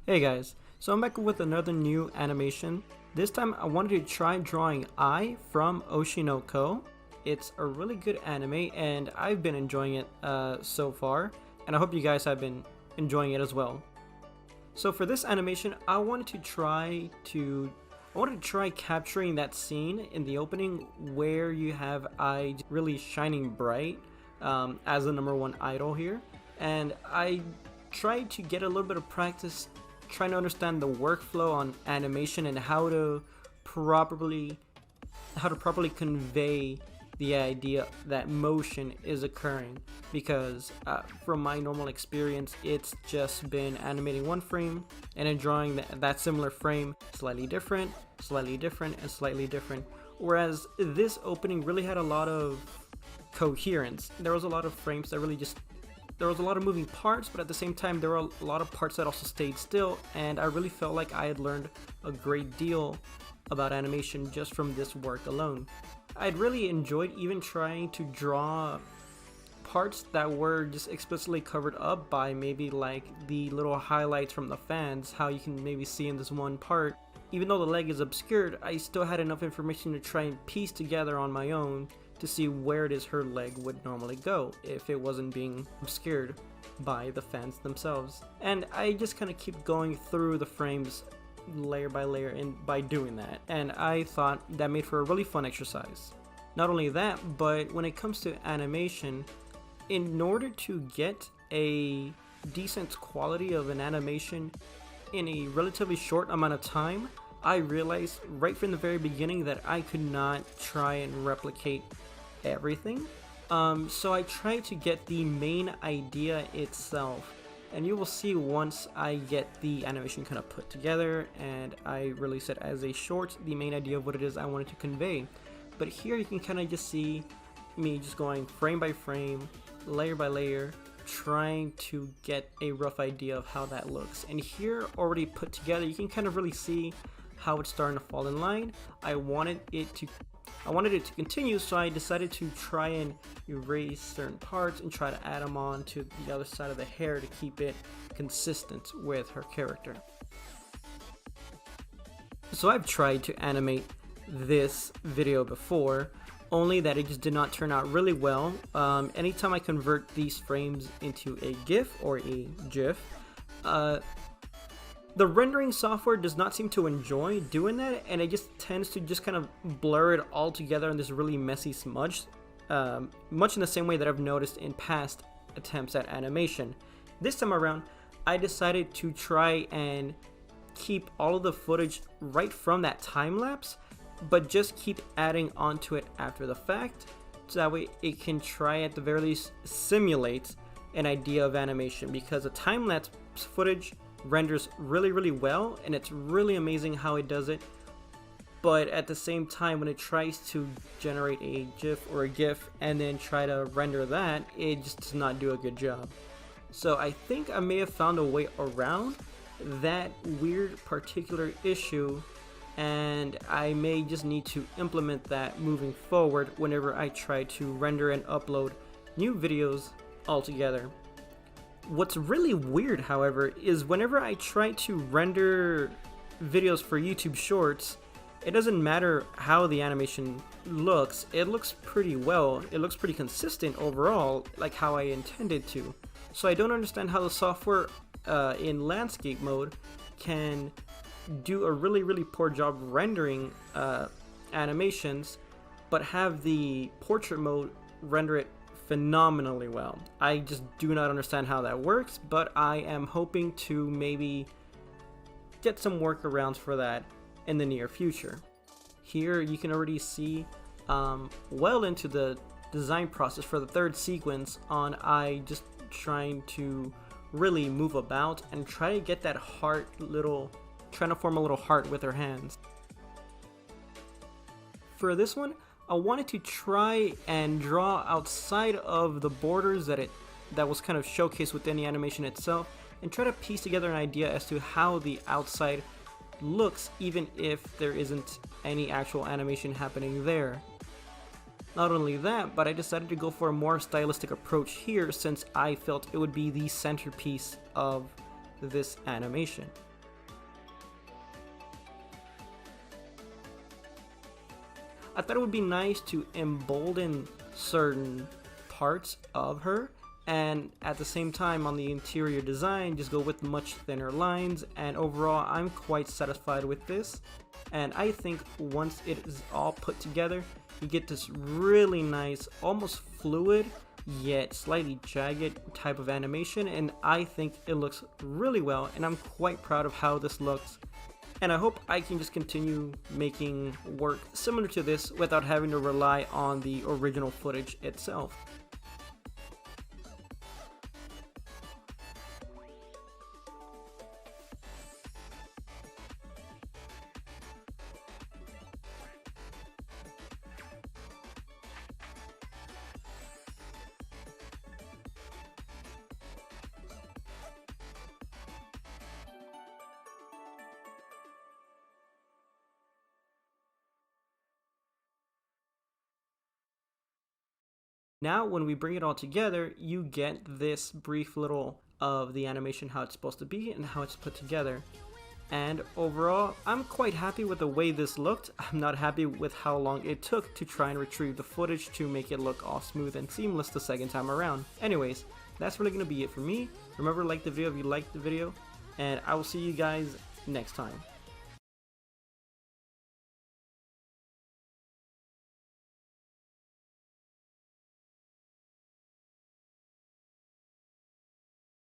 Hey guys, so I'm back with another new animation. This time I wanted to try drawing I from Oshi no Ko. It's a really good anime and I've been enjoying it so far, and I hope you guys have been enjoying it as well. So for this animation I wanted to try capturing that scene in the opening where you have I really shining bright as the #1 idol here, and I tried to get a little bit of practice trying to understand the workflow on animation and how to properly convey the idea that motion is occurring, because from my normal experience it's just been animating one frame and then drawing that similar frame slightly different, and slightly different, whereas this opening really had a lot of coherence. There was a lot of frames that really just there was a lot of moving parts, but at the same time there were a lot of parts that also stayed still, and I really felt like I had learned a great deal about animation just from this work alone. I'd really enjoyed even trying to draw parts that were just explicitly covered up by maybe like the little highlights from the fans, how you can maybe see in this one part. Even though the leg is obscured, I still had enough information to try and piece together on my own to see where it is her leg would normally go if it wasn't being obscured by the fans themselves. And I just kind of keep going through the frames layer by layer and by doing that, and I thought that made for a really fun exercise. Not only that, but when it comes to animation, in order to get a decent quality of an animation in a relatively short amount of time, I realized right from the very beginning that I could not try and replicate everything. So I tried to get the main idea itself, and you will see once I get the animation kind of put together and I release it as a short, the main idea of what it is I wanted to convey. But here you can kind of just see me just going frame by frame, layer by layer, trying to get a rough idea of how that looks. And here, already put together, you can kind of really see how it's starting to fall in line. I wanted it to continue, so I decided to try and erase certain parts and try to add them on to the other side of the hair to keep it consistent with her character. So I've tried to animate this video before, only that it just did not turn out really well. Anytime I convert these frames into a GIF or a GIF, the rendering software does not seem to enjoy doing that, and it just tends to just kind of blur it all together in this really messy smudge, much in the same way that I've noticed in past attempts at animation. This time around, I decided to try and keep all of the footage right from that time lapse, but just keep adding onto it after the fact, so that way it can try at the very least simulate an idea of animation, because the time lapse footage renders really well and it's really amazing how it does it, but at the same time when it tries to generate a GIF or a GIF and then try to render that, it just does not do a good job. So I think I may have found a way around that weird particular issue, and I may just need to implement that moving forward whenever I try to render and upload new videos altogether. What's really weird, however, is whenever I try to render videos for YouTube Shorts, it doesn't matter how the animation looks, it looks pretty well, it looks pretty consistent overall, like how I intended to. So I don't understand how the software in landscape mode can do a really poor job rendering animations, but have the portrait mode render it phenomenally well. I just do not understand how that works, but I am hoping to maybe get some workarounds for that in the near future. Here you can already see well into the design process for the third sequence on I just trying to really move about and try to get that trying to form a little heart with her hands. For this one, I wanted to try and draw outside of the borders that was kind of showcased within the animation itself, and try to piece together an idea as to how the outside looks even if there isn't any actual animation happening there. Not only that, but I decided to go for a more stylistic approach here, since I felt it would be the centerpiece of this animation. I thought it would be nice to embolden certain parts of her, and at the same time on the interior design just go with much thinner lines, and overall I'm quite satisfied with this. And I think once it is all put together, you get this really nice, almost fluid yet slightly jagged type of animation, and I think it looks really well, and I'm quite proud of how this looks. And I hope I can just continue making work similar to this without having to rely on the original footage itself. Now when we bring it all together, you get this brief little of the animation, how it's supposed to be and how it's put together. And overall, I'm quite happy with the way this looked. I'm not happy with how long it took to try and retrieve the footage to make it look all smooth and seamless the second time around. Anyways, that's really gonna be it for me. Remember to like the video if you liked the video, and I will see you guys next time.